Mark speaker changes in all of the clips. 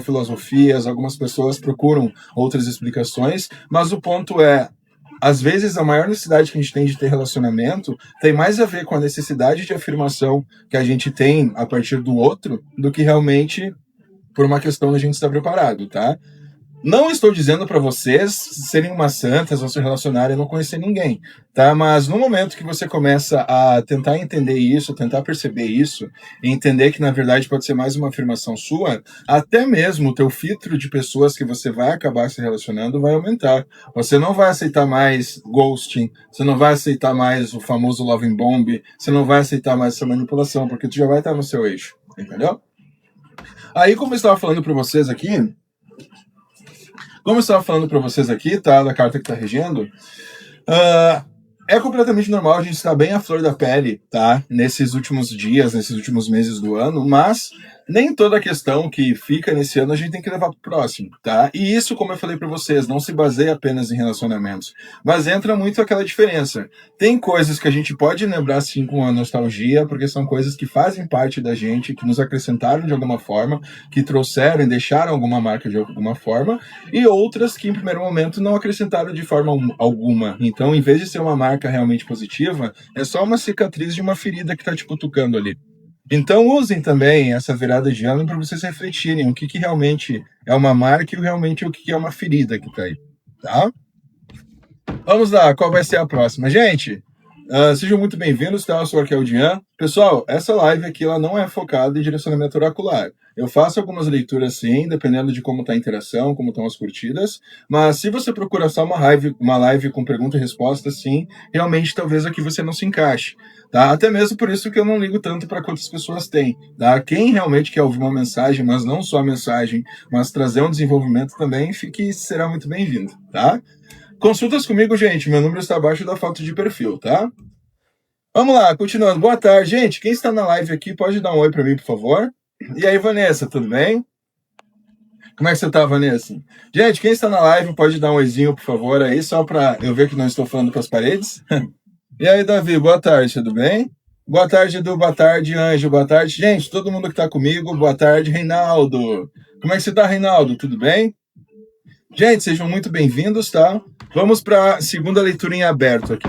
Speaker 1: filosofias, algumas pessoas procuram outras explicações, mas o ponto é, às vezes a maior necessidade que a gente tem de ter relacionamento tem mais a ver com a necessidade de afirmação que a gente tem a partir do outro do que realmente por uma questão da gente estar preparado, tá? Não estou dizendo para vocês serem umas santas ou se relacionarem e não conhecer ninguém, tá? Mas no momento que você começa a tentar entender isso, tentar perceber isso, e entender que na verdade pode ser mais uma afirmação sua, até mesmo o teu filtro de pessoas que você vai acabar se relacionando vai aumentar. Você não vai aceitar mais ghosting, você não vai aceitar mais o famoso loving bomb, você não vai aceitar mais essa manipulação, porque tu já vai estar no seu eixo, entendeu? Aí, como eu estava falando para vocês aqui, tá, da carta que tá regendo, é completamente normal a gente estar bem à flor da pele, tá, nesses últimos dias, nesses últimos meses do ano, mas nem toda a questão que fica nesse ano a gente tem que levar pro próximo, tá? E isso, como eu falei para vocês, não se baseia apenas em relacionamentos, mas entra muito aquela diferença. Tem coisas que a gente pode lembrar sim com a nostalgia, porque são coisas que fazem parte da gente, que nos acrescentaram de alguma forma, que trouxeram e deixaram alguma marca de alguma forma, e outras que em primeiro momento não acrescentaram de forma alguma. Então, em vez de ser uma marca realmente positiva, é só uma cicatriz de uma ferida que tá te cutucando ali. Então usem também essa virada de ano para vocês refletirem o que realmente é uma marca e realmente o que é uma ferida que tá aí, tá? Vamos lá, qual vai ser a próxima? Gente, sejam muito bem-vindos, tá? Eu sou o Arqueldian. Pessoal, essa live aqui ela não é focada em direcionamento oracular. Eu faço algumas leituras sim, dependendo de como está a interação, como estão as curtidas, mas se você procura só uma live com pergunta e resposta, sim, realmente talvez aqui você não se encaixe. Tá? Até mesmo por isso que eu não ligo tanto para quantas pessoas têm. Tá? Quem realmente quer ouvir uma mensagem, mas não só a mensagem, mas trazer um desenvolvimento também, fique será muito bem-vindo, tá? Consultas comigo, gente. Meu número está abaixo da foto de perfil, tá? Vamos lá, continuando. Boa tarde, gente. Quem está na live aqui, pode dar um oi para mim, por favor? E aí, Vanessa, tudo bem? Como é que você tá, Vanessa? Gente, quem está na live, pode dar um oizinho, por favor, aí, só para eu ver que não estou falando para as paredes. E aí, Davi, boa tarde, tudo bem? Boa tarde, Edu, boa tarde, Anjo, boa tarde. Gente, todo mundo que está comigo, boa tarde, Reinaldo. Como é que você tá, Reinaldo? Tudo bem? Gente, sejam muito bem-vindos, tá? Vamos para a segunda leitura em aberto aqui.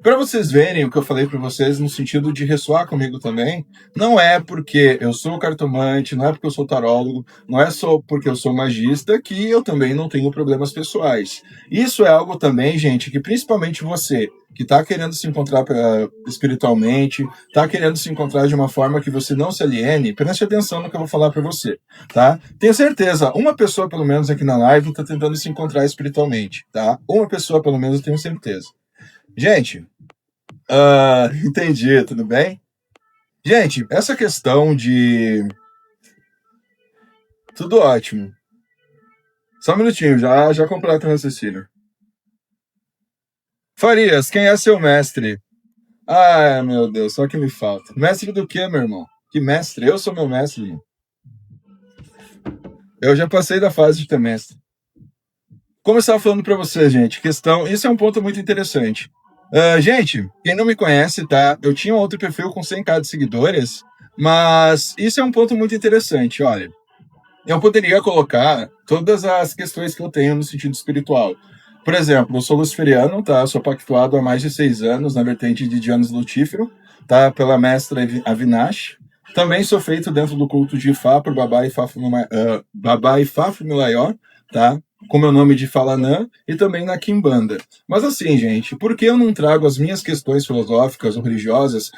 Speaker 1: Para vocês verem o que eu falei para vocês no sentido de ressoar comigo também, não é porque eu sou cartomante, não é porque eu sou tarólogo, não é só porque eu sou magista que eu também não tenho problemas pessoais. Isso é algo também, gente, que principalmente você que está querendo se encontrar espiritualmente, está querendo se encontrar de uma forma que você não se aliene, preste atenção no que eu vou falar para você, tá? Tenho certeza, uma pessoa pelo menos aqui na live está tentando se encontrar espiritualmente, tá? Uma pessoa pelo menos eu tenho certeza. Gente, entendi, tudo bem? Gente, essa questão de... Tudo ótimo. Só um minutinho, já completo o raciocínio. Farias, quem é seu mestre? Ah, meu Deus, só que me falta. Mestre do quê, meu irmão? Que mestre? Eu sou meu mestre, irmão. Eu já passei da fase de ter mestre. Como eu estava falando para vocês, gente, questão... Isso é um ponto muito interessante. Gente, quem não me conhece, tá? Eu tinha um outro perfil com 100k de seguidores, mas isso é um ponto muito interessante, olha. Eu poderia colocar todas as questões que eu tenho no sentido espiritual. Por exemplo, eu sou luciferiano, tá? Eu sou pactuado há mais de 6 anos na vertente de Janus Lutífero, tá? Pela mestra Avinash. Também sou feito dentro do culto de Ifá por Babá e Fafo tá? Com meu nome de Falanã e também na Kimbanda. Mas assim, gente, por que eu não trago as minhas questões filosóficas ou religiosas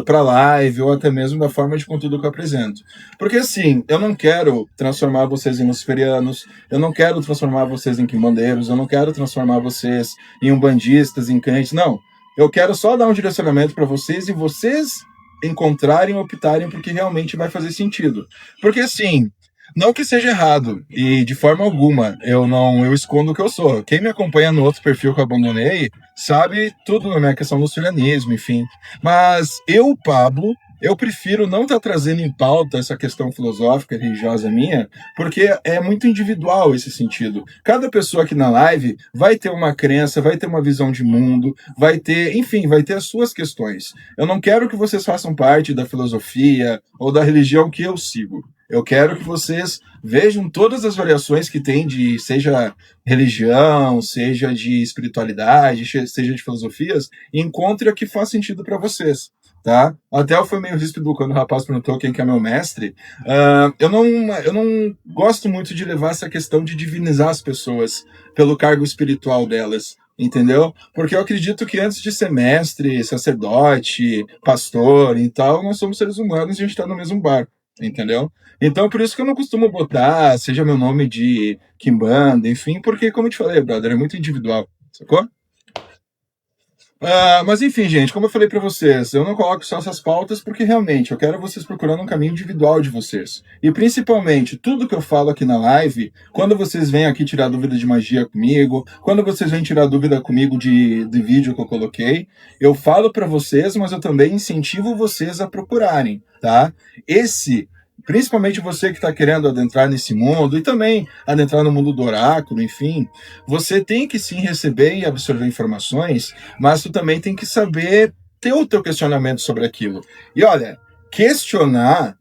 Speaker 1: para live ou até mesmo da forma de conteúdo que eu apresento? Porque assim, eu não quero transformar vocês em luciferianos, eu não quero transformar vocês em quimbandeiros, eu não quero transformar vocês em umbandistas, em crentes, não. Eu quero só dar um direcionamento para vocês e vocês encontrarem, optarem porque realmente vai fazer sentido. Porque assim, não que seja errado, e de forma alguma, eu escondo o que eu sou. Quem me acompanha no outro perfil que eu abandonei, sabe tudo na minha questão do luciferianismo, enfim. Mas eu, Pablo, eu prefiro não estar trazendo em pauta essa questão filosófica, religiosa minha, porque é muito individual esse sentido. Cada pessoa aqui na live vai ter uma crença, vai ter uma visão de mundo, vai ter, enfim, vai ter as suas questões. Eu não quero que vocês façam parte da filosofia ou da religião que eu sigo. Eu quero que vocês vejam todas as variações que tem de, seja religião, seja de espiritualidade, seja de filosofias, e encontre a que faz sentido para vocês. Tá? Até eu fui meio ríspido quando o rapaz perguntou quem que é meu mestre. Eu não gosto muito de levar essa questão de divinizar as pessoas pelo cargo espiritual delas, entendeu? Porque eu acredito que antes de ser mestre, sacerdote, pastor e tal, nós somos seres humanos e a gente está no mesmo barco, entendeu? Então, por isso que eu não costumo botar, seja meu nome de Kimbanda, enfim, porque, como eu te falei, brother, é muito individual, sacou? Mas enfim, gente, como eu falei para vocês, eu não coloco só essas pautas porque realmente eu quero vocês procurando um caminho individual de vocês. E principalmente, tudo que eu falo aqui na live, quando vocês vêm aqui tirar dúvida de magia comigo, quando vocês vêm tirar dúvida comigo de vídeo que eu coloquei, eu falo para vocês, mas eu também incentivo vocês a procurarem, tá? Principalmente você que está querendo adentrar nesse mundo e também adentrar no mundo do oráculo, enfim, você tem que sim receber e absorver informações, mas tu também tem que saber ter o teu questionamento sobre aquilo. E olha, questionar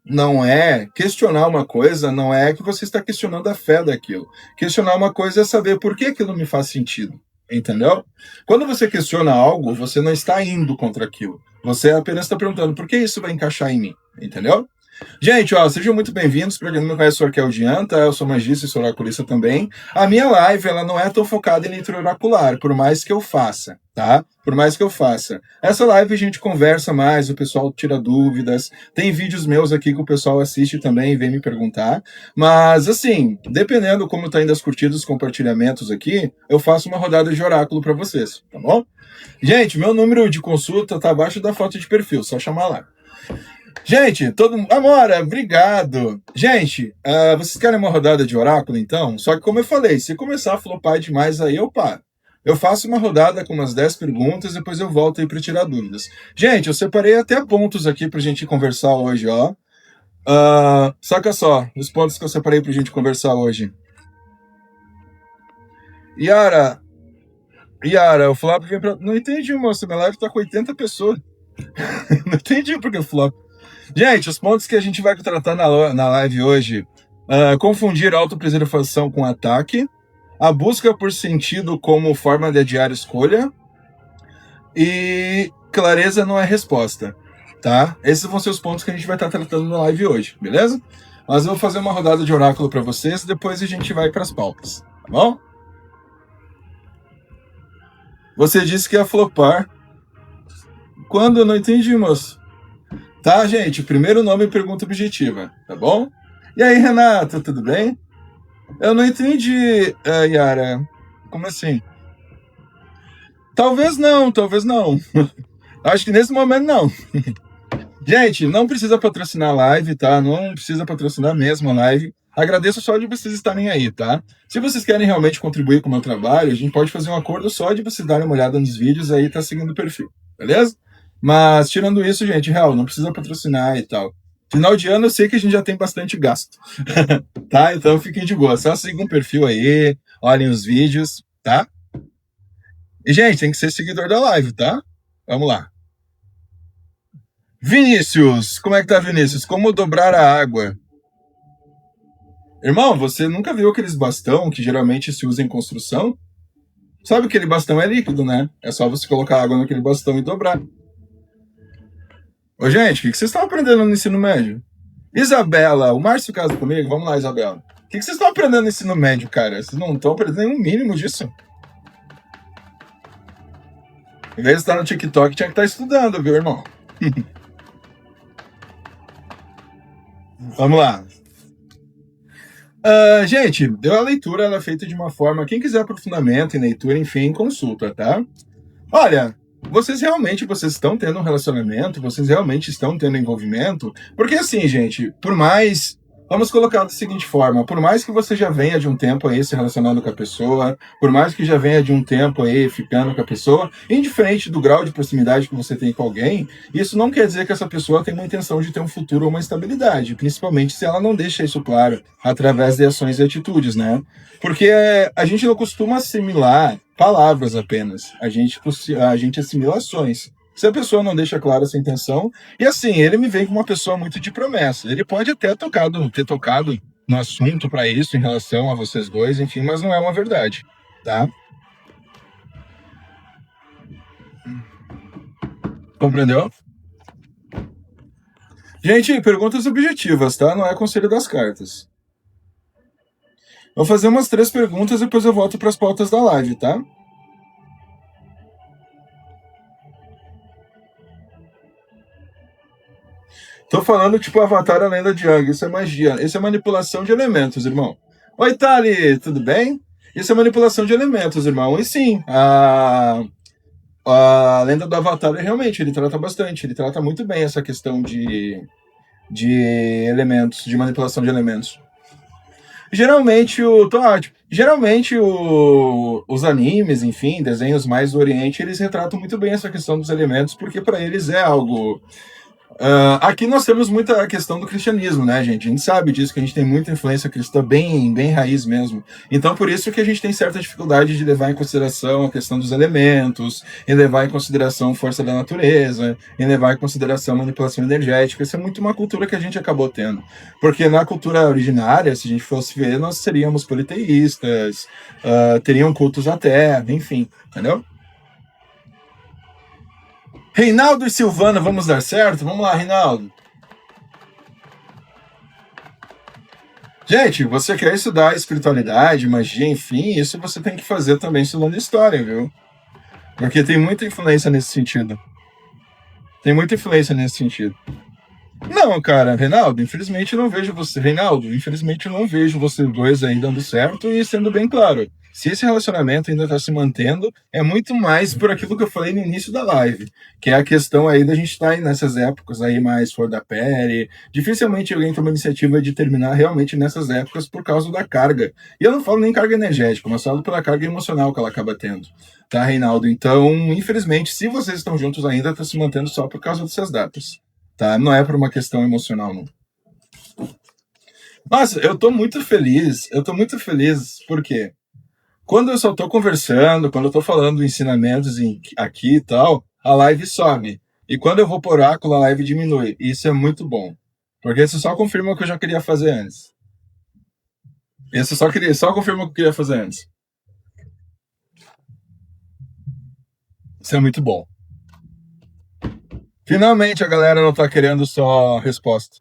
Speaker 1: uma coisa não é que você está questionando a fé daquilo. Questionar uma coisa é saber por que aquilo me faz sentido. Entendeu? Quando você questiona algo, você não está indo contra aquilo. Você apenas está perguntando por que isso vai encaixar em mim. Entendeu? Gente, ó, sejam muito bem-vindos. Para quem não me conhece, eu sou Arquel tá? Eu sou magista e sou oraculista também. A minha live, ela não é tão focada em leitura oracular, por mais que eu faça, tá? Por mais que eu faça. Essa live a gente conversa mais, o pessoal tira dúvidas. Tem vídeos meus aqui que o pessoal assiste também e vem me perguntar. Mas, assim, dependendo como tá indo as curtidas, os compartilhamentos aqui, eu faço uma rodada de oráculo para vocês, tá bom? Gente, meu número de consulta tá abaixo da foto de perfil, só chamar lá. Gente, Amora, obrigado. Gente, vocês querem uma rodada de oráculo, então? Só que, como eu falei, se começar a flopar demais aí, eu paro. Eu faço uma rodada com umas 10 perguntas, depois eu volto aí para tirar dúvidas. Gente, eu separei até pontos aqui pra gente conversar hoje, ó. Saca só, os pontos que eu separei pra gente conversar hoje. Yara, o flop vem pra... Não entendi, moça, minha live tá com 80 pessoas. Não entendi por que flop. Gente, os pontos que a gente vai tratar na live hoje: confundir autopreservação com ataque, a busca por sentido como forma de adiar escolha e clareza não é resposta, tá? Esses vão ser os pontos que a gente vai estar tratando na live hoje, beleza? Mas eu vou fazer uma rodada de oráculo para vocês e depois a gente vai para as pautas, tá bom? Você disse que ia flopar. Quando? Eu não entendi, moço. Tá, gente? Primeiro nome e pergunta objetiva, tá bom? E aí, Renato, tudo bem? Eu não entendi, Yara. Como assim? Talvez não. Acho que nesse momento não. Gente, não precisa patrocinar a live, tá? Não precisa patrocinar mesmo a live. Agradeço só de vocês estarem aí, tá? Se vocês querem realmente contribuir com o meu trabalho, a gente pode fazer um acordo só de vocês darem uma olhada nos vídeos aí, tá seguindo o perfil, beleza? Mas, tirando isso, gente, real, não precisa patrocinar e tal. Final de ano eu sei que a gente já tem bastante gasto, tá? Então fiquem de boa, só sigam o perfil aí, olhem os vídeos, tá? E, gente, tem que ser seguidor da live, tá? Vamos lá. Vinícius, como é que tá, Vinícius? Como dobrar a água? Irmão, você nunca viu aqueles bastão que geralmente se usa em construção? Sabe que aquele bastão é líquido, né? É só você colocar água naquele bastão e dobrar. Ô, gente, o que vocês estão aprendendo no ensino médio? Isabela, o Márcio casa comigo? Vamos lá, Isabela. O que vocês estão aprendendo no ensino médio, cara? Vocês não estão aprendendo um mínimo disso. Em vez de estar no TikTok, tinha que estar estudando, viu, irmão? Vamos lá. Gente, a leitura ela é feita de uma forma... Quem quiser aprofundamento em leitura, enfim, consulta, tá? Olha, vocês estão tendo um relacionamento? Vocês realmente estão tendo envolvimento? Porque assim, gente, por mais... Vamos colocar da seguinte forma: por mais que você já venha de um tempo aí se relacionando com a pessoa, por mais que já venha de um tempo aí ficando com a pessoa, indiferente do grau de proximidade que você tem com alguém, isso não quer dizer que essa pessoa tem uma intenção de ter um futuro ou uma estabilidade, principalmente se ela não deixa isso claro através de ações e atitudes, né? Porque a gente não costuma assimilar palavras apenas, a gente assimila ações, Se a pessoa não deixa clara essa intenção, e assim, ele me vem com uma pessoa muito de promessa. Ele pode até ter tocado no assunto para isso em relação a vocês dois, enfim, mas não é uma verdade, tá? Compreendeu? Gente, perguntas objetivas, tá? Não é conselho das cartas. Vou fazer umas 3 perguntas e depois eu volto para as pautas da live, tá? Tô falando tipo Avatar a Lenda de Aang. Isso é magia. Isso é manipulação de elementos, irmão. Oi, Thali, tudo bem? Isso é manipulação de elementos, irmão. E sim, a Lenda do Avatar, realmente, ele trata bastante. Ele trata muito bem essa questão de elementos, de manipulação de elementos. Geralmente os animes, enfim, desenhos mais do Oriente, eles retratam muito bem essa questão dos elementos, porque para eles é algo. Aqui nós temos muita questão do cristianismo, né, gente? A gente sabe disso, que a gente tem muita influência cristã bem, bem raiz mesmo. Então, por isso que a gente tem certa dificuldade de levar em consideração a questão dos elementos, em levar em consideração força da natureza, em levar em consideração manipulação energética. Isso é muito uma cultura que a gente acabou tendo. Porque na cultura originária, se a gente fosse ver, nós seríamos politeístas, teriam cultos à terra, enfim, entendeu? Reinaldo e Silvana, vamos dar certo? Vamos lá, Reinaldo. Gente, você quer estudar espiritualidade, magia, enfim, isso você tem que fazer também estudando história, viu? Porque tem muita influência nesse sentido. Tem muita influência nesse sentido. Não, cara, Reinaldo, infelizmente eu não vejo você. Reinaldo, infelizmente eu não vejo vocês dois aí dando certo e sendo bem claro. Se esse relacionamento ainda está se mantendo, é muito mais por aquilo que eu falei no início da live, que é a questão aí da gente estar aí nessas épocas aí mais flor da pele. Dificilmente alguém toma iniciativa de terminar realmente nessas épocas por causa da carga. E eu não falo nem carga energética, mas falo pela carga emocional que ela acaba tendo. Tá, Reinaldo? Então, infelizmente, se vocês estão juntos ainda, está se mantendo só por causa dessas datas. Tá? Não é por uma questão emocional, não. Nossa, eu tô muito feliz, porque quando eu só tô conversando, quando eu tô falando ensinamentos aqui e tal, a live sobe. E quando eu vou por oráculo, a live diminui. E isso é muito bom. Porque isso só confirma o que eu já queria fazer antes. Isso só confirma o que eu queria fazer antes. Isso é muito bom. Finalmente a galera não tá querendo só resposta.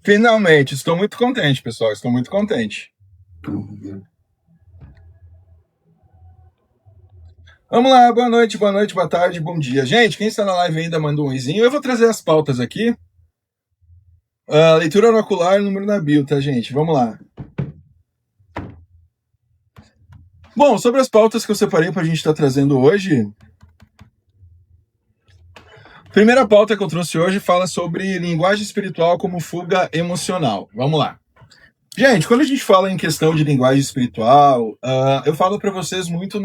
Speaker 1: Finalmente, estou muito contente, pessoal. Estou muito contente. Vamos lá, boa noite, boa tarde, bom dia. Gente, quem está na live ainda manda um oizinho. Eu vou trazer as pautas aqui. Leitura oracular, número na bio, tá, gente? Vamos lá. Bom, sobre as pautas que eu separei para a gente estar trazendo hoje. Primeira pauta que eu trouxe hoje fala sobre linguagem espiritual como fuga emocional. Vamos lá. Gente, quando a gente fala em questão de linguagem espiritual, eu falo para vocês muito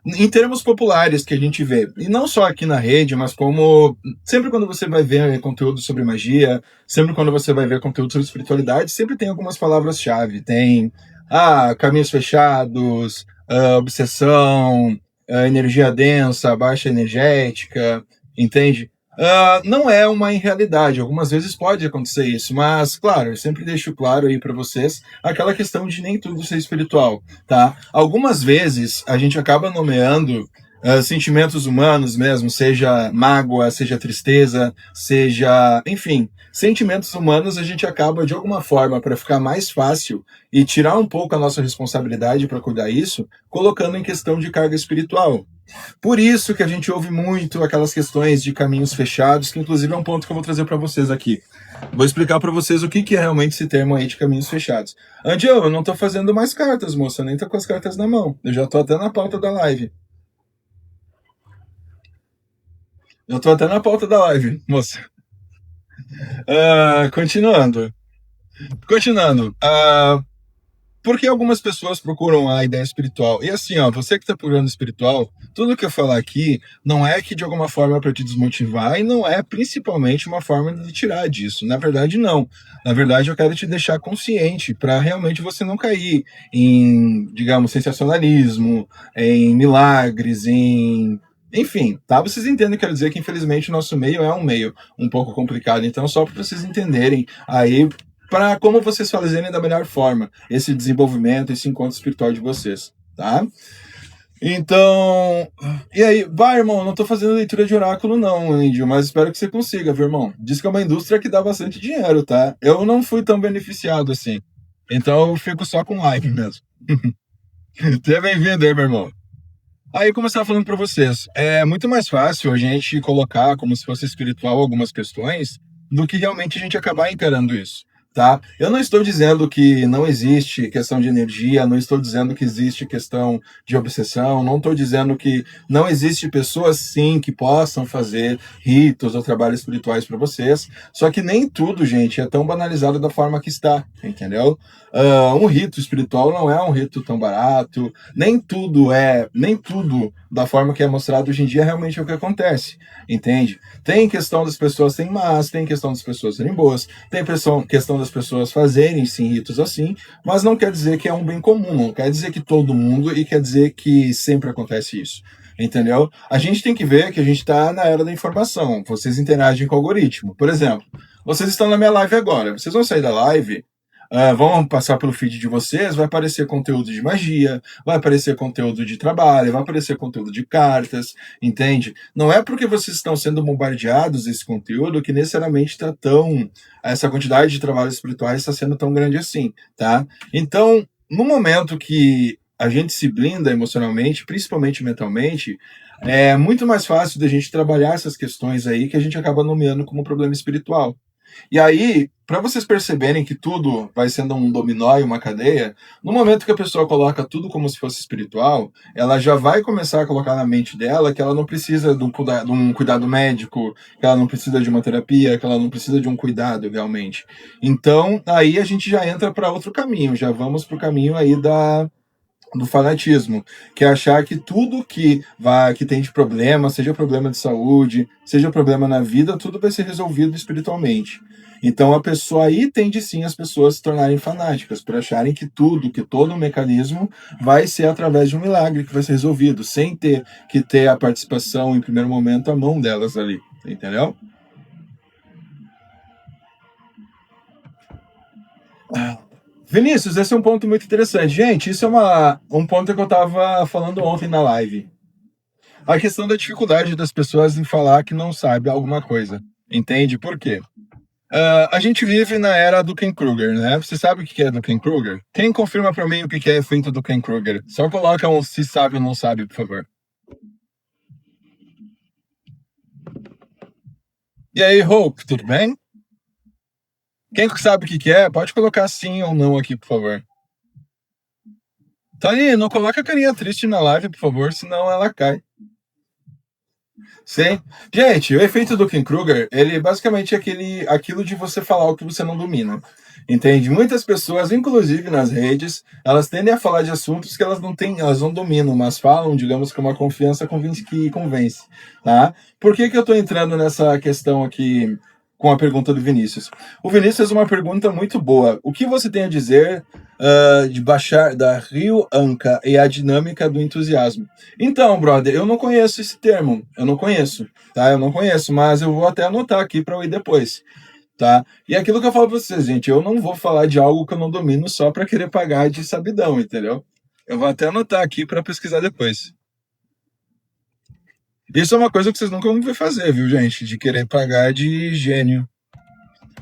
Speaker 1: em termos populares que a gente vê, e não só aqui na rede, mas como sempre quando você vai ver conteúdo sobre magia, sempre quando você vai ver conteúdo sobre espiritualidade, sempre tem algumas palavras-chave. Tem caminhos fechados, obsessão, energia densa, baixa energética, entende? Não é uma irrealidade, algumas vezes pode acontecer isso, mas, claro, eu sempre deixo claro aí para vocês aquela questão de nem tudo ser espiritual, tá? Algumas vezes a gente acaba nomeando sentimentos humanos mesmo, seja mágoa, seja tristeza, seja, enfim, sentimentos humanos a gente acaba de alguma forma para ficar mais fácil e tirar um pouco a nossa responsabilidade para cuidar isso, colocando em questão de carga espiritual. Por isso que a gente ouve muito aquelas questões de caminhos fechados, que inclusive é um ponto que eu vou trazer para vocês aqui. Vou explicar para vocês o que é realmente esse termo aí de caminhos fechados. Angel, eu não tô fazendo mais cartas, moça, eu nem tô com as cartas na mão. Eu já tô até na pauta da live. Eu tô até na pauta da live, moça. Continuando. Porque algumas pessoas procuram a ideia espiritual. E assim, ó, você que está procurando espiritual, tudo que eu falar aqui não é que de alguma forma é para te desmotivar e não é principalmente uma forma de tirar disso. Na verdade, não. Na verdade, eu quero te deixar consciente para realmente você não cair em, digamos, sensacionalismo, em milagres, em enfim, tá? Vocês entendem, quero dizer que infelizmente o nosso meio é um meio um pouco complicado. Então, só para vocês entenderem aí para como vocês fazerem da melhor forma esse desenvolvimento, esse encontro espiritual de vocês, tá? Então, e aí, vai, irmão, não tô fazendo leitura de oráculo não, Índio, mas espero que você consiga, viu, irmão? Diz que é uma indústria que dá bastante dinheiro, tá? Eu não fui tão beneficiado assim, então eu fico só com live mesmo. Seja bem-vindo aí, meu irmão. Aí, como eu estava falando para vocês, é muito mais fácil a gente colocar como se fosse espiritual algumas questões do que realmente a gente acabar encarando isso, tá? Eu não estou dizendo que não existe questão de energia, não estou dizendo que existe questão de obsessão, não estou dizendo que não existe pessoas, sim, que possam fazer ritos ou trabalhos espirituais para vocês, só que nem tudo, gente, é tão banalizado da forma que está, entendeu? Um rito espiritual não é um rito tão barato, nem tudo da forma que é mostrado hoje em dia realmente é o que acontece, entende? Tem questão das pessoas serem más, tem questão das pessoas serem boas, tem questão das pessoas fazerem sim ritos assim, mas não quer dizer que é um bem comum, não quer dizer que todo mundo e quer dizer que sempre acontece isso. Entendeu? A gente tem que ver que a gente está na era da informação. Vocês interagem com o algoritmo. Por exemplo, vocês estão na minha live agora. Vocês vão sair da live, vão passar pelo feed de vocês, vai aparecer conteúdo de magia, vai aparecer conteúdo de trabalho, vai aparecer conteúdo de cartas, entende? Não é porque vocês estão sendo bombardeados desse conteúdo que necessariamente está tão. Essa quantidade de trabalhos espirituais está sendo tão grande assim, tá? Então, no momento que a gente se blinda emocionalmente, principalmente mentalmente, é muito mais fácil da gente trabalhar essas questões aí que a gente acaba nomeando como problema espiritual. E aí, para vocês perceberem que tudo vai sendo um dominó e uma cadeia, no momento que a pessoa coloca tudo como se fosse espiritual, ela já vai começar a colocar na mente dela que ela não precisa de um cuidado médico, que ela não precisa de uma terapia, que ela não precisa de um cuidado realmente. Então, aí a gente já entra para outro caminho, já vamos para o caminho aí do fanatismo, que é achar que tudo que tem de problema, seja problema de saúde, seja problema na vida, tudo vai ser resolvido espiritualmente. Então a pessoa aí tende sim as pessoas se tornarem fanáticas, por acharem que tudo, que todo o mecanismo vai ser através de um milagre que vai ser resolvido, sem ter que ter a participação em primeiro momento a mão delas ali, entendeu? Vinícius, esse é um ponto muito interessante. Gente, isso é um ponto que eu estava falando ontem na live. A questão da dificuldade das pessoas em falar que não sabe alguma coisa. Entende? Por quê? A gente vive na era do Ken Kruger, né? Você sabe o que é do Ken Kruger? Quem confirma pra mim o que é efeito do Ken Kruger? Só coloca um se sabe ou não sabe, por favor. E aí, Hope, tudo bem? Quem sabe o que é, pode colocar sim ou não aqui, por favor. Tá aí, não coloca a carinha triste na live, por favor, senão ela cai. Sim. Gente, o efeito do Ken Kruger, ele basicamente é aquilo de você falar o que você não domina. Entende? Muitas pessoas, inclusive nas redes, elas tendem a falar de assuntos que elas não têm, elas não dominam, mas falam, digamos, com uma confiança que convence, tá? Por que eu tô entrando nessa questão aqui com a pergunta do Vinícius? O Vinícius fez uma pergunta muito boa. O que você tem a dizer de baixar da Rio Anka e a dinâmica do entusiasmo? Então, brother, eu não conheço esse termo, eu não conheço, tá? Eu não conheço, mas eu vou até anotar aqui para eu ir depois, tá? E aquilo que eu falo para vocês, gente, eu não vou falar de algo que eu não domino só para querer pagar de sabidão, entendeu? Eu vou até anotar aqui para pesquisar depois. Isso é uma coisa que vocês nunca vão ver fazer, viu, gente? De querer pagar de gênio.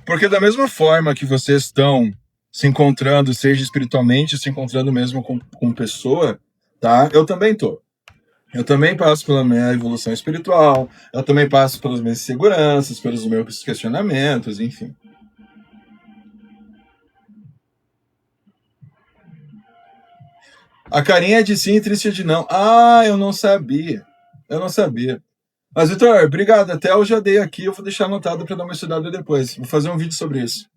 Speaker 1: Porque da mesma forma que vocês estão se encontrando, seja espiritualmente, se encontrando mesmo com pessoa, tá? Eu também tô. Eu também passo pela minha evolução espiritual, eu também passo pelas minhas inseguranças, pelos meus questionamentos, enfim. A carinha é de sim e triste de não. Ah, eu não sabia. Eu não sabia. Mas, Vitor, obrigado. Até eu já dei aqui, eu vou deixar anotado para dar uma estudada depois. Vou fazer um vídeo sobre isso.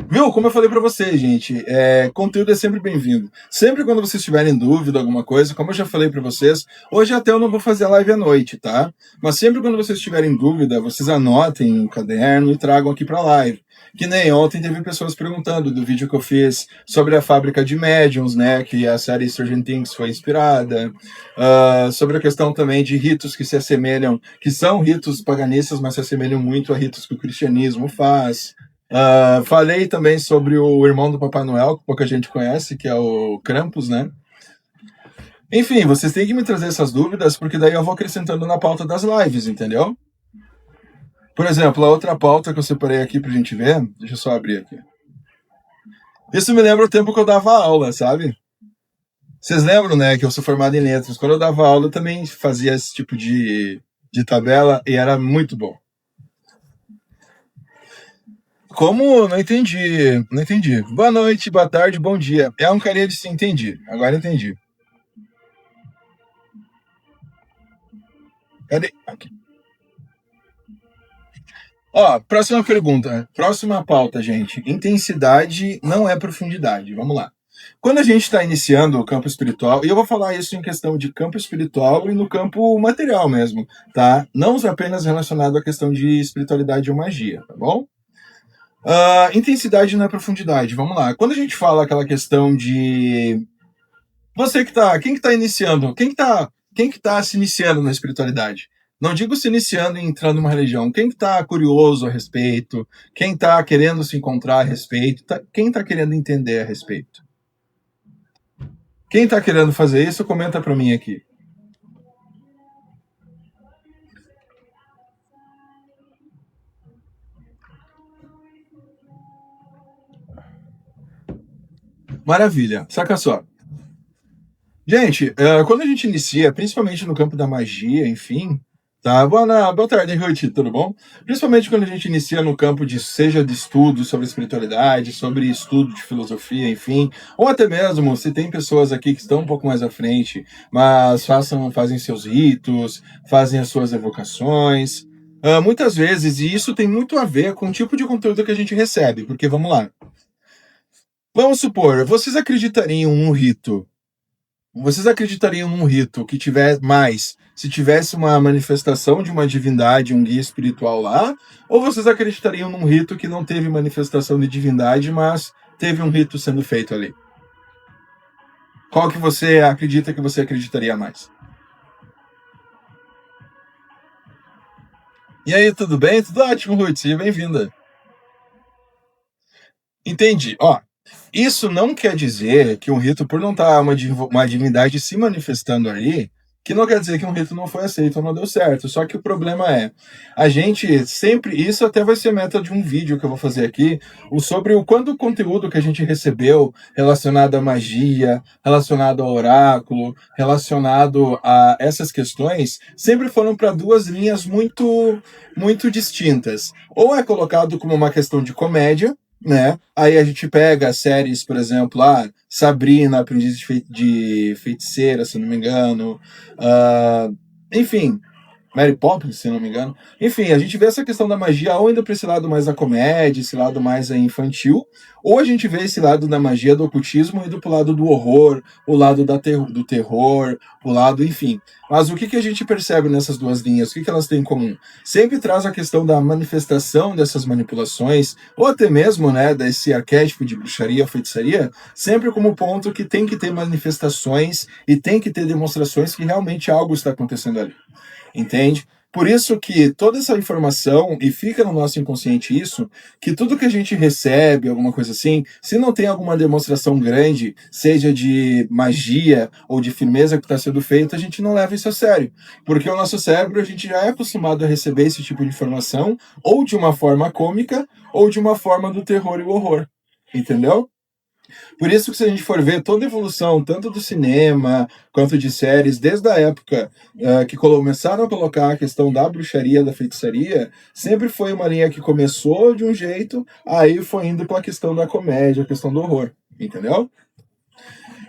Speaker 1: Viu? Como eu falei pra vocês, gente, conteúdo é sempre bem-vindo. Sempre quando vocês tiverem dúvida, alguma coisa, como eu já falei pra vocês, hoje até eu não vou fazer a live à noite, tá? Mas sempre quando vocês tiverem dúvida, vocês anotem em um caderno e tragam aqui pra live. Que nem ontem teve pessoas perguntando do vídeo que eu fiz sobre a fábrica de médiums, né? Que a série Stranger Things foi inspirada. Sobre a questão também de ritos que se assemelham, que são ritos paganistas, mas se assemelham muito a ritos que o cristianismo faz. Falei também sobre o irmão do Papai Noel, que pouca gente conhece, que é o Krampus, né? Enfim, vocês têm que me trazer essas dúvidas, porque daí eu vou acrescentando na pauta das lives, entendeu? Por exemplo, a outra pauta que eu separei aqui pra gente ver, deixa eu só abrir aqui. Isso me lembra o tempo que eu dava aula, sabe? Vocês lembram, né, que eu sou formado em letras. Quando eu dava aula, eu também fazia esse tipo de tabela e era muito bom. Como? Não entendi. Não entendi. Boa noite, boa tarde, bom dia. É um carinha de sim, entendi. Agora entendi. Cadê? Aqui. Ó, próxima pergunta. Próxima pauta, gente. Intensidade não é profundidade. Vamos lá. Quando a gente está iniciando o campo espiritual, e eu vou falar isso em questão de campo espiritual e no campo material mesmo, tá? Não apenas relacionado à questão de espiritualidade ou magia, tá bom? Intensidade não é profundidade. Vamos lá. Quando a gente fala aquela questão de você que tá, quem que tá iniciando? Quem que tá se iniciando na espiritualidade? Não digo se iniciando e entrando numa religião. Quem que tá curioso a respeito? Quem tá querendo se encontrar a respeito? Quem tá querendo entender a respeito? Quem tá querendo fazer isso, comenta para mim aqui. Maravilha. Saca só. Gente, quando a gente inicia, principalmente no campo da magia, enfim, tá? Boa tarde, Ruth, tudo bom? Principalmente quando a gente inicia no campo de, seja de estudo sobre espiritualidade, sobre estudo de filosofia, enfim, ou até mesmo se tem pessoas aqui que estão um pouco mais à frente, mas fazem seus ritos, fazem as suas evocações, muitas vezes, e isso tem muito a ver com o tipo de conteúdo que a gente recebe, porque vamos lá. Vamos supor, vocês acreditariam num rito Vocês acreditariam num rito que tivesse mais, se tivesse uma manifestação de uma divindade, um guia espiritual lá? Ou vocês acreditariam num rito que não teve manifestação de divindade, mas teve um rito sendo feito ali? Qual que você acredita que você acreditaria mais? E aí, tudo bem? Tudo ótimo, Ruth. Seja bem-vinda. Entendi. Ó, isso não quer dizer que um rito, por não estar uma divindade se manifestando ali, que não quer dizer que um rito não foi aceito ou não deu certo. Só que o problema é, a gente sempre, isso até vai ser meta de um vídeo que eu vou fazer aqui, sobre o quanto o conteúdo que a gente recebeu relacionado à magia, relacionado ao oráculo, relacionado a essas questões, sempre foram para duas linhas muito distintas. Ou é colocado como uma questão de comédia, né? Aí a gente pega séries, por exemplo, Sabrina, Aprendiz de Feiticeira, se não me engano, enfim, Mary Poppins, se não me engano. Enfim, a gente vê essa questão da magia ou indo para esse lado mais da comédia, esse lado mais infantil, ou a gente vê esse lado da magia do ocultismo indo pro lado do horror, o lado do terror, o lado, enfim. Mas o que a gente percebe nessas duas linhas? O que elas têm em comum? Sempre traz a questão da manifestação dessas manipulações, ou até mesmo, né, desse arquétipo de bruxaria, feitiçaria, sempre como ponto que tem que ter manifestações e tem que ter demonstrações que realmente algo está acontecendo ali. Entende? Por isso que toda essa informação, e fica no nosso inconsciente isso, que tudo que a gente recebe, alguma coisa assim, se não tem alguma demonstração grande, seja de magia ou de firmeza que está sendo feito, a gente não leva isso a sério. Porque o nosso cérebro, a gente já é acostumado a receber esse tipo de informação, ou de uma forma cômica, ou de uma forma do terror e o horror. Entendeu? Por isso que se a gente for ver toda a evolução, tanto do cinema quanto de séries, desde a época que começaram a colocar a questão da bruxaria, da feitiçaria, sempre foi uma linha que começou de um jeito, aí foi indo para a questão da comédia, a questão do horror, entendeu?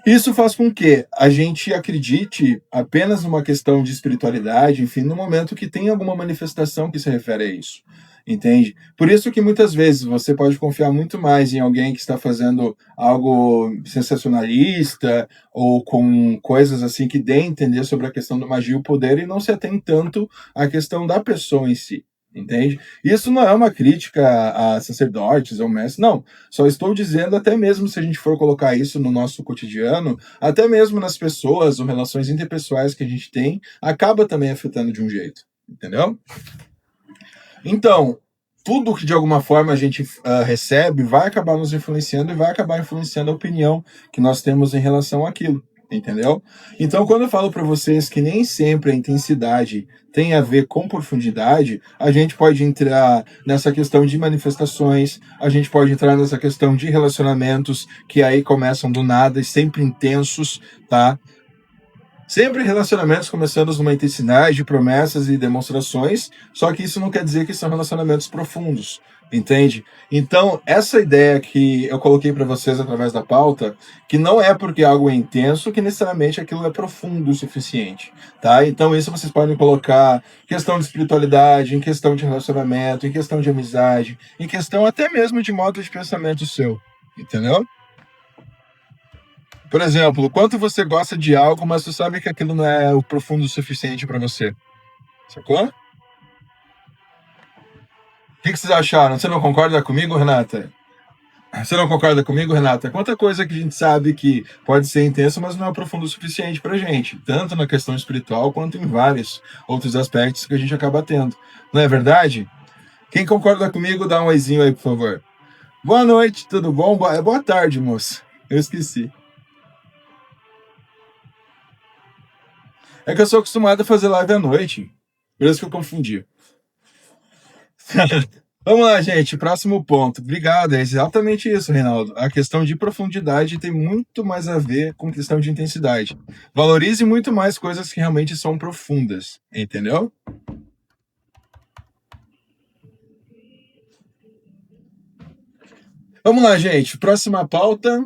Speaker 1: Isso faz com que a gente acredite apenas numa questão de espiritualidade, enfim, no momento que tem alguma manifestação que se refere a isso, entende? Por isso que muitas vezes você pode confiar muito mais em alguém que está fazendo algo sensacionalista ou com coisas assim que dê a entender sobre a questão da magia e o poder e não se atém tanto à questão da pessoa em si. Entende? Isso não é uma crítica a sacerdotes ou mestres, não. Só estou dizendo, até mesmo se a gente for colocar isso no nosso cotidiano, até mesmo nas pessoas ou relações interpessoais que a gente tem, acaba também afetando de um jeito, entendeu? Então, tudo que de alguma forma a gente recebe vai acabar nos influenciando e vai acabar influenciando a opinião que nós temos em relação àquilo, entendeu? Então, quando eu falo para vocês que nem sempre a intensidade tem a ver com profundidade, a gente pode entrar nessa questão de manifestações, a gente pode entrar nessa questão de relacionamentos que aí começam do nada e sempre intensos, tá? Sempre relacionamentos começando numa intensidade de promessas e demonstrações, só que isso não quer dizer que são relacionamentos profundos, entende? Então, essa ideia que eu coloquei para vocês através da pauta, que não é porque algo é intenso que necessariamente aquilo é profundo o suficiente, tá? Então, isso vocês podem colocar em questão de espiritualidade, em questão de relacionamento, em questão de amizade, em questão até mesmo de modo de pensamento seu, entendeu? Por exemplo, o quanto você gosta de algo, mas tu sabe que aquilo não é o profundo o suficiente para você. Sacou? O que vocês acharam? Você não concorda comigo, Renata? Você não concorda comigo, Renata? Quanta coisa que a gente sabe que pode ser intensa, mas não é profundo o suficiente pra gente. Tanto na questão espiritual, quanto em vários outros aspectos que a gente acaba tendo. Não é verdade? Quem concorda comigo, dá um oizinho aí, por favor. Boa noite, tudo bom? Boa tarde, moço. Eu esqueci. É que eu sou acostumado a fazer live à noite. Por isso que eu confundi. Vamos lá, gente. Próximo ponto. Obrigado. É exatamente isso, Reinaldo. A questão de profundidade tem muito mais a ver com questão de intensidade. Valorize muito mais coisas que realmente são profundas. Entendeu? Vamos lá, gente. Próxima pauta.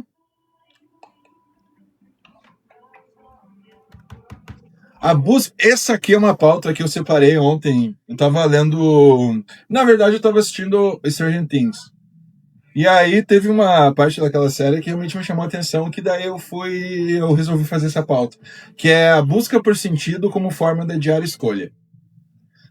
Speaker 1: Essa aqui é uma pauta que eu separei ontem. Eu tava lendo. Na verdade, eu tava assistindo Stranger Things. E aí teve uma parte daquela série que realmente me chamou a atenção, que daí eu resolvi fazer essa pauta, que é a busca por sentido como forma de diária escolha.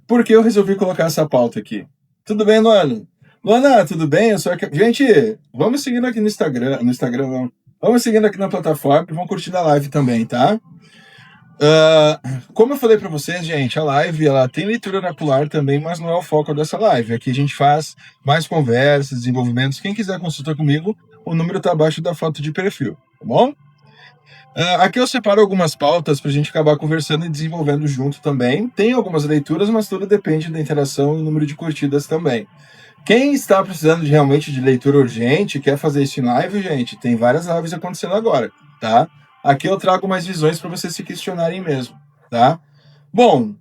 Speaker 1: Por que eu resolvi colocar essa pauta aqui? Tudo bem, Luana? Luana, tudo bem? Gente, vamos seguindo aqui no Instagram não. Vamos seguindo aqui na plataforma e vamos curtir a live também, tá? Como eu falei para vocês, gente, a live ela tem leitura oracular também, mas não é o foco dessa live. Aqui a gente faz mais conversas, desenvolvimentos. Quem quiser consultar comigo, o número está abaixo da foto de perfil, tá bom? Aqui eu separo algumas pautas para a gente acabar conversando e desenvolvendo junto também. Tem algumas leituras, mas tudo depende da interação e número de curtidas também. Quem está precisando realmente de leitura urgente, quer fazer isso em live, gente, tem várias lives acontecendo agora, tá? Aqui eu trago mais visões para vocês se questionarem mesmo, tá? Bom,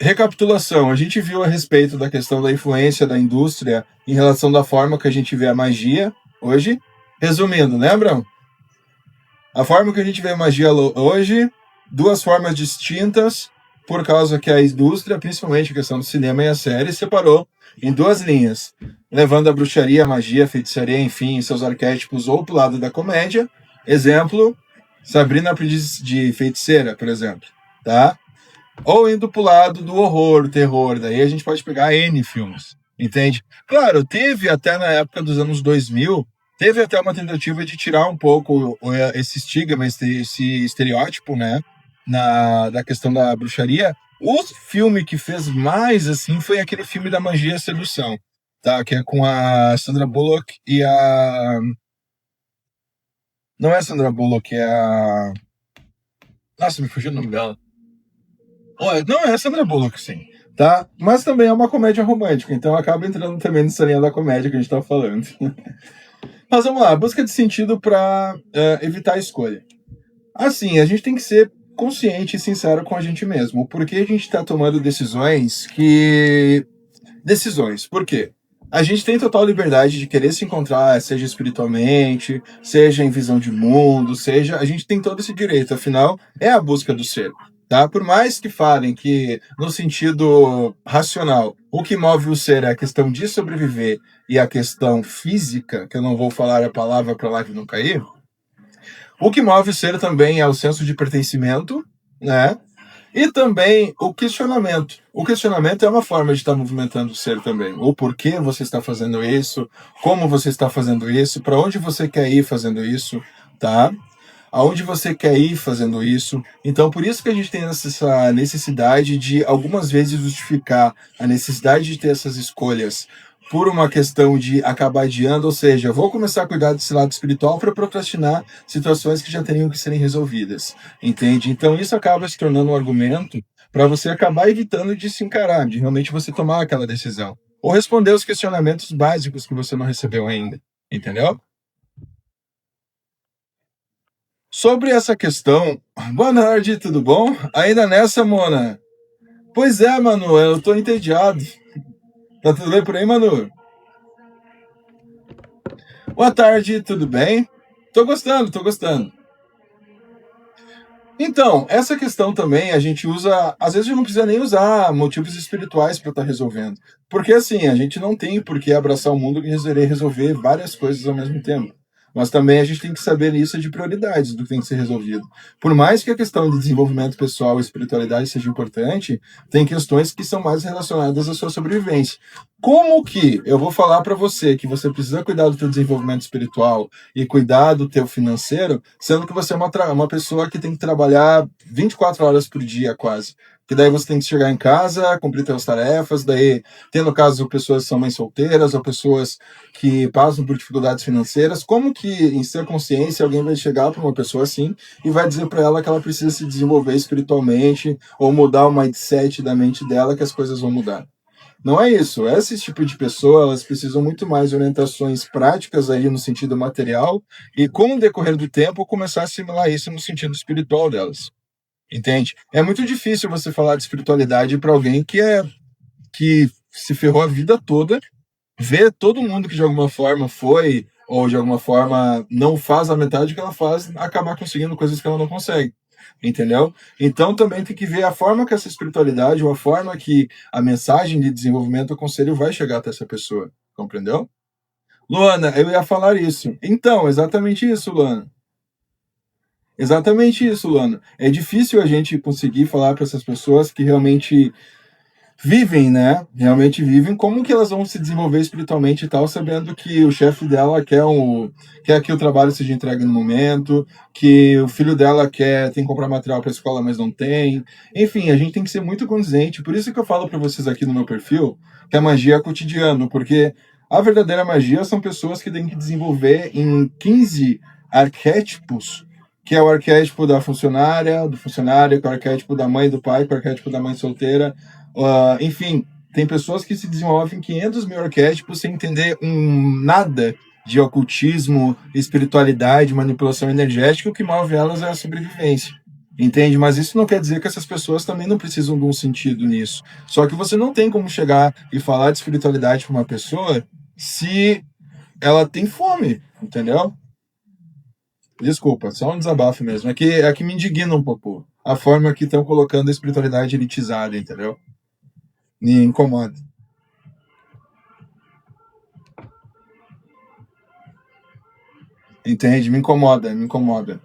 Speaker 1: recapitulação. A gente viu a respeito da questão da influência da indústria em relação da forma que a gente vê a magia hoje. Resumindo, lembram? A forma que a gente vê a magia hoje, duas formas distintas, por causa que a indústria, principalmente a questão do cinema e a série, separou em duas linhas, levando a bruxaria, a magia, a feitiçaria, enfim, seus arquétipos ou pro lado da comédia. Exemplo, Sabrina Aprendiz de Feiticeira, por exemplo, tá? Ou indo pro lado do horror, terror, daí a gente pode pegar N filmes, entende? Claro, teve até na época dos anos 2000, teve até uma tentativa de tirar um pouco esse estigma, esse estereótipo, né, da questão da bruxaria. O filme que fez mais, assim, foi aquele filme da magia e a sedução, tá? Que é com a Sandra Bullock e a... Não é a Sandra Bullock, é a... Nossa, me fugiu o nome dela. Não é a Sandra Bullock, sim, tá? Mas também é uma comédia romântica, então acaba entrando também nessa linha da comédia que a gente tá falando. Mas vamos lá, busca de sentido para evitar a escolha. Assim, a gente tem que ser consciente e sincero com a gente mesmo. Por que a gente está tomando decisões que... Decisões, por quê? A gente tem total liberdade de querer se encontrar, seja espiritualmente, seja em visão de mundo, seja. A gente tem todo esse direito, afinal, é a busca do ser. Tá? Por mais que falem que, no sentido racional, o que move o ser é a questão de sobreviver e a questão física, que eu não vou falar a palavra para a live não cair, o que move o ser também é o senso de pertencimento, né? E também o questionamento. O questionamento é uma forma de estar movimentando o ser também. O porquê você está fazendo isso, como você está fazendo isso, para onde você quer ir fazendo isso, tá? Aonde você quer ir fazendo isso. Então, por isso que a gente tem essa necessidade de, algumas vezes, justificar a necessidade de ter essas escolhas por uma questão de acabar adiando, ou seja, vou começar a cuidar desse lado espiritual para procrastinar situações que já teriam que serem resolvidas, entende? Então, isso acaba se tornando um argumento para você acabar evitando de se encarar, de realmente você tomar aquela decisão. Ou responder os questionamentos básicos que você não recebeu ainda, entendeu? Sobre essa questão, boa tarde, tudo bom? Ainda nessa, Mona? Pois é, Manu, eu tô entediado. Tá tudo bem por aí, Manu? Boa tarde, tudo bem? Tô gostando, tô gostando. Então, essa questão também a gente usa, às vezes a gente não precisa nem usar motivos espirituais para estar resolvendo. Porque assim, a gente não tem por que abraçar o mundo e resolver várias coisas ao mesmo tempo. Mas também a gente tem que saber lista de prioridades do que tem que ser resolvido. Por mais que a questão de desenvolvimento pessoal e espiritualidade seja importante, tem questões que são mais relacionadas à sua sobrevivência. Como que eu vou falar para você que você precisa cuidar do seu desenvolvimento espiritual e cuidar do teu financeiro, sendo que você é uma pessoa que tem que trabalhar 24 horas por dia quase. Que daí você tem que chegar em casa, cumprir suas tarefas, daí tem no caso pessoas que são mães solteiras ou pessoas que passam por dificuldades financeiras. Como que em sua consciência alguém vai chegar para uma pessoa assim e vai dizer para ela que ela precisa se desenvolver espiritualmente ou mudar o mindset da mente dela que as coisas vão mudar? Não é isso. Esse tipo de pessoa, elas precisam muito mais de orientações práticas aí no sentido material e, com o decorrer do tempo, começar a assimilar isso no sentido espiritual delas. Entende? É muito difícil você falar de espiritualidade para alguém que se ferrou a vida toda, vê todo mundo que de alguma forma foi ou de alguma forma não faz a metade que ela faz, acabar conseguindo coisas que ela não consegue. Entendeu? Então também tem que ver a forma que essa espiritualidade, ou a forma que a mensagem de desenvolvimento do conselho vai chegar até essa pessoa. Compreendeu? Luana, eu ia falar isso. Então, exatamente isso, Luana. Exatamente isso, Luana. É difícil a gente conseguir falar para essas pessoas que realmente vivem, né? Realmente vivem. Como que elas vão se desenvolver espiritualmente e tal, sabendo que o chefe dela quer que o trabalho seja entregue no momento, que o filho dela tem que comprar material para a escola, mas não tem. Enfim, a gente tem que ser muito consciente. Por isso que eu falo para vocês aqui no meu perfil que a magia é cotidiano, porque a verdadeira magia são pessoas que têm que desenvolver em 15 arquétipos, que é o arquétipo da funcionária, do funcionário, que é o arquétipo da mãe e do pai, que é o arquétipo da mãe solteira. Enfim, tem pessoas que se desenvolvem 500 mil arquétipos sem entender nada de ocultismo, espiritualidade, manipulação energética. O que move elas é a sobrevivência. Entende? Mas isso não quer dizer que essas pessoas também não precisam de um sentido nisso. Só que você não tem como chegar e falar de espiritualidade para uma pessoa se ela tem fome, entendeu? Desculpa, só um desabafo mesmo. É que me indigna um pouco a forma que estão colocando a espiritualidade elitizada, entendeu? Me incomoda. Entende? Me incomoda, me incomoda.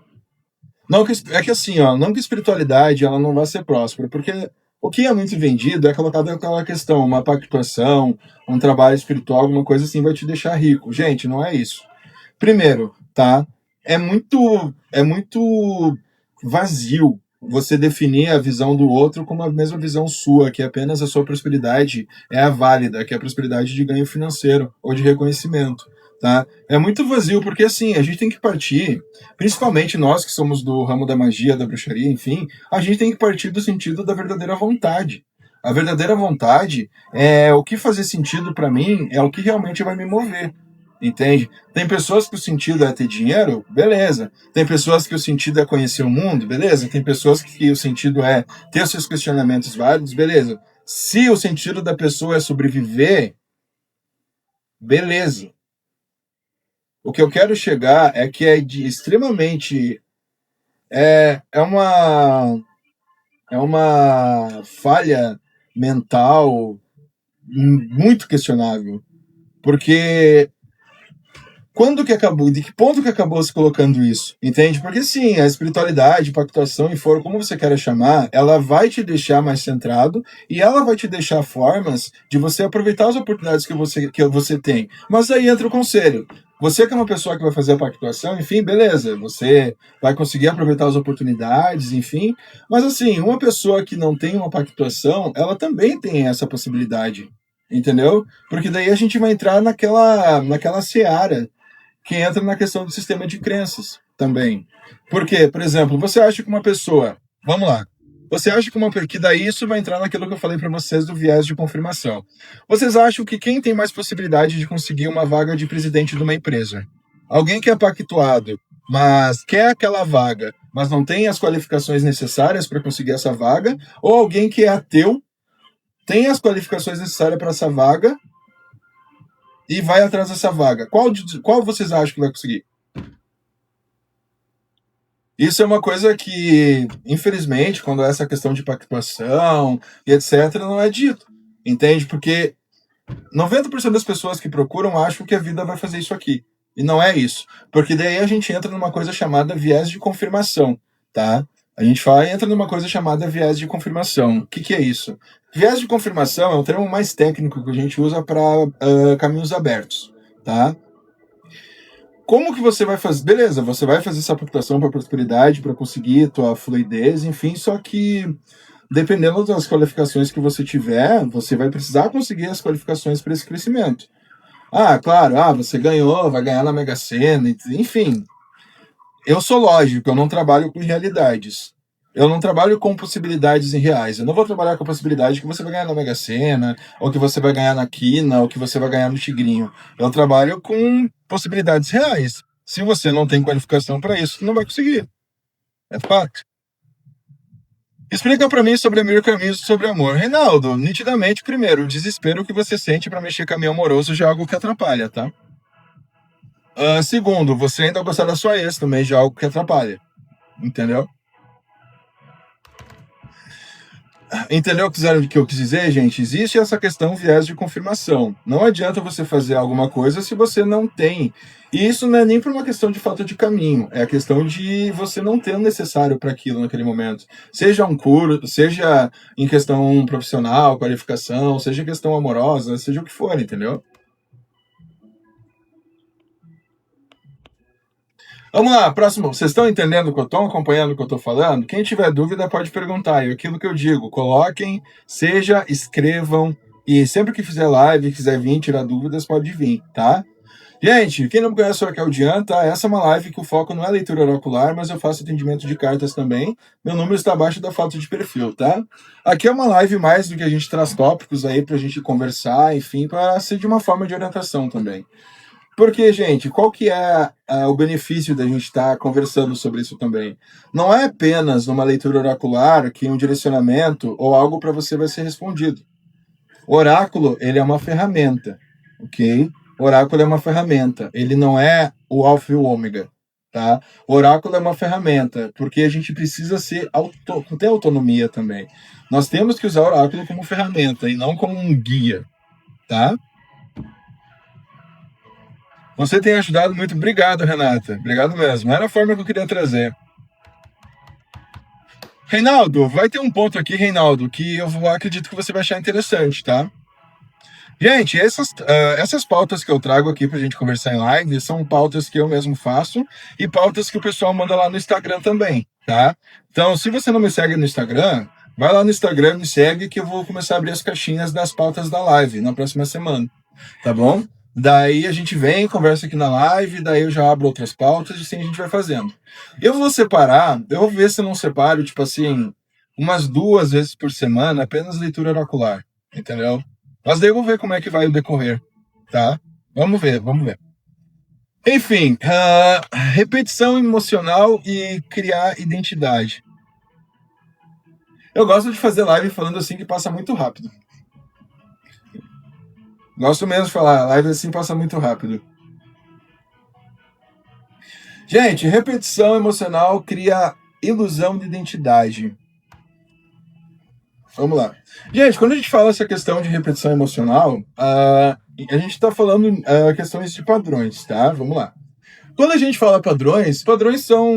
Speaker 1: Não que, é que assim, ó, não que a espiritualidade ela não vai ser próspera, porque o que é muito vendido é colocado aquela questão, uma pactuação, um trabalho espiritual, alguma coisa assim vai te deixar rico. Gente, não é isso. Primeiro, tá? É muito vazio você definir a visão do outro como a mesma visão sua, que apenas a sua prosperidade é a válida, que é a prosperidade de ganho financeiro ou de reconhecimento, tá? É muito vazio porque assim, a gente tem que partir, principalmente nós que somos do ramo da magia, da bruxaria, enfim, a gente tem que partir do sentido da verdadeira vontade. A verdadeira vontade é o que fazer sentido para mim, é o que realmente vai me mover. Entende? Tem pessoas que o sentido é ter dinheiro, beleza. Tem pessoas que o sentido é conhecer o mundo, beleza. Tem pessoas que o sentido é ter seus questionamentos válidos, beleza. Se o sentido da pessoa é sobreviver, Beleza. O que eu quero chegar é que é de extremamente. É uma falha mental muito questionável. Porque quando que acabou, de que ponto que acabou se colocando isso? Entende? Porque sim, a espiritualidade, pactuação e for como você queira chamar, ela vai te deixar mais centrado e ela vai te deixar formas de você aproveitar as oportunidades que você tem. Mas aí entra o conselho. Você que é uma pessoa que vai fazer a pactuação, enfim, beleza, você vai conseguir aproveitar as oportunidades, enfim. Mas assim, uma pessoa que não tem uma pactuação, ela também tem essa possibilidade, entendeu? Porque daí a gente vai entrar naquela seara que entra na questão do sistema de crenças também. Porque, por exemplo, você acha que uma pessoa. Vamos lá. Você acha que daí isso vai entrar naquilo que eu falei para vocês do viés de confirmação. Vocês acham que quem tem mais possibilidade de conseguir uma vaga de presidente de uma empresa? Alguém que é pactuado, mas quer aquela vaga, mas não tem as qualificações necessárias para conseguir essa vaga? Ou alguém que é ateu, tem as qualificações necessárias para essa vaga e vai atrás dessa vaga? Qual vocês acham que vai conseguir? Isso é uma coisa que, infelizmente, quando é essa questão de pactuação e etc., não é dito. Entende? Porque 90% das pessoas que procuram acham que a vida vai fazer isso aqui. E não é isso. Porque daí a gente entra numa coisa chamada viés de confirmação, tá? A gente entra numa coisa chamada viés de confirmação. O que é isso? Viés de confirmação é um termo mais técnico que a gente usa para caminhos abertos, tá? Como que você vai fazer? Beleza, você vai fazer essa pactuação para prosperidade, para conseguir tua fluidez, enfim, só que dependendo das qualificações que você tiver, você vai precisar conseguir as qualificações para esse crescimento. Ah, claro, você ganhou, vai ganhar na Mega Sena, enfim. Eu sou lógico, eu não trabalho com realidades. Eu não trabalho com possibilidades em reais. Eu não vou trabalhar com a possibilidade que você vai ganhar na Mega Sena, ou que você vai ganhar na Quina, ou que você vai ganhar no Tigrinho. Eu trabalho com possibilidades reais. Se você não tem qualificação para isso, não vai conseguir. É fato. Explica para mim sobre Amir Caminhos e sobre amor. Reinaldo, nitidamente, primeiro, o desespero que você sente para mexer caminho amoroso já é algo que atrapalha, tá? Segundo, você ainda gostar da sua ex também já é algo que atrapalha. Entendeu? Entendeu o que eu quis dizer, gente? Existe essa questão viés de confirmação. Não adianta você fazer alguma coisa se você não tem. E isso não é nem por uma questão de falta de caminho, é a questão de você não ter o necessário para aquilo naquele momento. Seja um curso, seja em questão profissional, qualificação, seja questão amorosa, seja o que for, entendeu? Vamos lá, próximo. Vocês estão entendendo o que eu estou acompanhando o que eu estou falando? Quem tiver dúvida pode perguntar. E aquilo que eu digo, coloquem, escrevam. E sempre que fizer live, quiser vir tirar dúvidas, pode vir, tá? Gente, quem não me conhece, o Raquel Dian, tá? Essa é uma live que o foco não é leitura oracular, mas eu faço atendimento de cartas também. Meu número está abaixo da foto de perfil, tá? Aqui é uma live mais do que a gente traz tópicos aí pra gente conversar, enfim, para ser de uma forma de orientação também. Porque, gente, qual que é o benefício da gente estar conversando sobre isso também? Não é apenas numa leitura oracular que um direcionamento ou algo para você vai ser respondido. O oráculo, ele é uma ferramenta, ok? O oráculo é uma ferramenta, ele não é o alfa e o ômega, tá? O oráculo é uma ferramenta, porque a gente precisa ter autonomia também. Nós temos que usar o oráculo como ferramenta e não como um guia, tá? Você tem ajudado muito. Obrigado, Renata. Obrigado mesmo. Era a forma que eu queria trazer. Reinaldo, vai ter um ponto aqui, Reinaldo, que eu acredito que você vai achar interessante, tá? Gente, essas pautas que eu trago aqui pra gente conversar em live são pautas que eu mesmo faço e pautas que o pessoal manda lá no Instagram também, tá? Então, se você não me segue no Instagram, vai lá no Instagram, me segue que eu vou começar a abrir as caixinhas das pautas da live na próxima semana, tá bom? Daí a gente vem, conversa aqui na live, daí eu já abro outras pautas e assim a gente vai fazendo. Eu vou ver se eu não separo, tipo assim, umas 2 vezes por semana, apenas leitura oracular, entendeu? Mas daí eu vou ver como é que vai o decorrer, tá? Vamos ver, vamos ver. Enfim, repetição emocional e criar identidade. Eu gosto de fazer live falando assim que passa muito rápido. Gosto mesmo de falar, a live assim passa muito rápido. Gente, repetição emocional cria ilusão de identidade. Vamos lá. Gente, quando a gente fala essa questão de repetição emocional, a gente está falando questões de padrões, tá? Vamos lá. Quando a gente fala padrões, padrões são,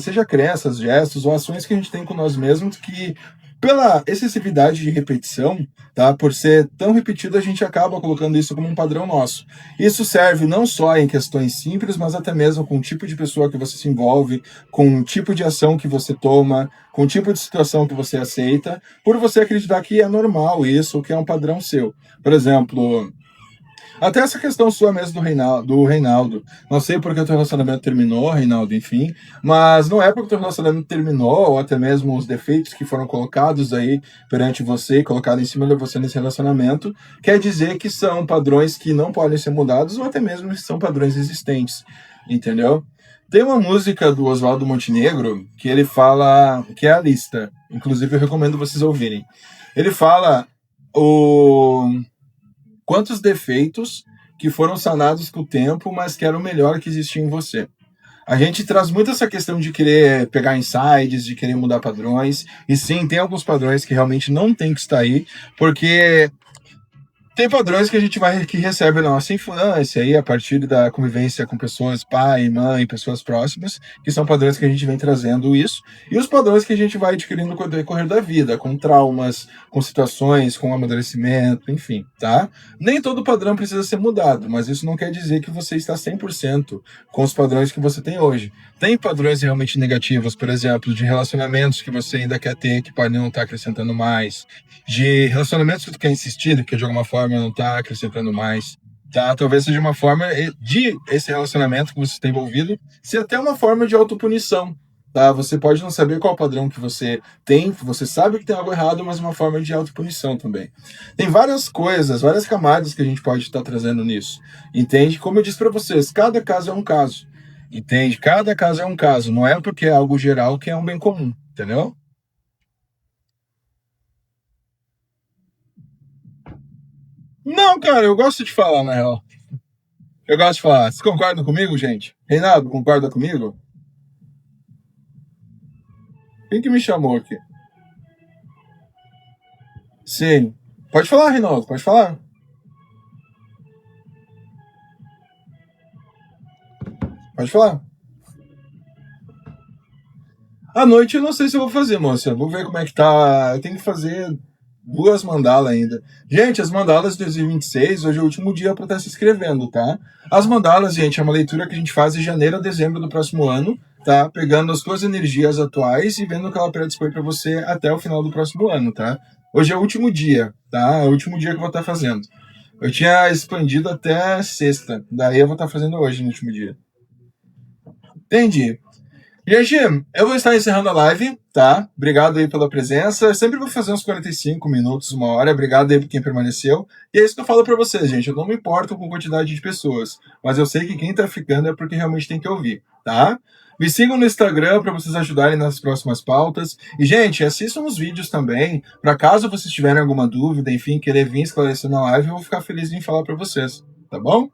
Speaker 1: seja crenças, gestos ou ações que a gente tem com nós mesmos que, pela excessividade de repetição, tá? Por ser tão repetido, a gente acaba colocando isso como um padrão nosso. Isso serve não só em questões simples, mas até mesmo com o tipo de pessoa que você se envolve, com o tipo de ação que você toma, com o tipo de situação que você aceita, por você acreditar que é normal isso, que é um padrão seu. Por exemplo, até essa questão sua mesmo do Reinaldo. Não sei porque o teu relacionamento terminou, Reinaldo, enfim. Mas não é porque o teu relacionamento terminou, ou até mesmo os defeitos que foram colocados aí perante você e colocados em cima de você nesse relacionamento, quer dizer que são padrões que não podem ser mudados, ou até mesmo que são padrões existentes. Entendeu? Tem uma música do Oswaldo Montenegro que ele fala, que é a lista. Inclusive eu recomendo vocês ouvirem. Ele fala o quantos defeitos que foram sanados com o tempo, mas que era o melhor que existia em você. A gente traz muito essa questão de querer pegar insights, de querer mudar padrões, e sim, tem alguns padrões que realmente não tem que estar aí, porque tem padrões que a gente que recebe a nossa infância aí a partir da convivência com pessoas, pai, mãe, pessoas próximas, que são padrões que a gente vem trazendo isso, e os padrões que a gente vai adquirindo com o decorrer da vida, com traumas, com situações, com amadurecimento, enfim, tá? Nem todo padrão precisa ser mudado, mas isso não quer dizer que você está 100% com os padrões que você tem hoje. Tem padrões realmente negativos, por exemplo, de relacionamentos que você ainda quer ter, que podem não estar acrescentando mais, de relacionamentos que tu quer insistir, que de alguma forma não tá acrescentando mais, tá? Talvez seja uma forma de esse relacionamento que você está envolvido ser até uma forma de autopunição, tá? Você pode não saber qual padrão que você tem, você sabe que tem algo errado, mas uma forma de autopunição também. Tem várias coisas, várias camadas que a gente pode estar trazendo nisso, entende? Como eu disse para vocês, cada caso é um caso, entende? Cada caso é um caso, não é porque é algo geral que é um bem comum, entendeu? Não, cara, eu gosto de falar, na real. Eu gosto de falar. Vocês concordam comigo, gente? Reinaldo, concorda comigo? Quem que me chamou aqui? Sim. Pode falar, Reinaldo, pode falar. Pode falar. À noite eu não sei se eu vou fazer, moça. Vou ver como é que tá. Eu tenho que fazer duas mandalas ainda. Gente, as mandalas de 2026, hoje é o último dia para estar se inscrevendo, tá? As mandalas, gente, é uma leitura que a gente faz de janeiro a dezembro do próximo ano, tá? Pegando as tuas energias atuais e vendo o que ela predispõe para você até o final do próximo ano, tá? Hoje é o último dia, tá? É o último dia que eu vou estar fazendo. Eu tinha expandido até sexta, daí eu vou estar fazendo hoje no último dia. Entendi. Gente, eu vou estar encerrando a live, tá? Obrigado aí pela presença. Eu sempre vou fazer uns 45 minutos, uma hora. Obrigado aí por quem permaneceu. E é isso que eu falo pra vocês, gente. Eu não me importo com quantidade de pessoas, mas eu sei que quem tá ficando é porque realmente tem que ouvir, tá? Me sigam no Instagram para vocês ajudarem nas próximas pautas. E, gente, assistam os vídeos também, para caso vocês tiverem alguma dúvida, enfim, querer vir esclarecer na live, eu vou ficar feliz em falar para vocês, tá bom?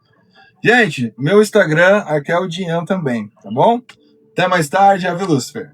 Speaker 1: Gente, meu Instagram aqui é o Dian também, tá bom? Até mais tarde, Ave Lúcifer.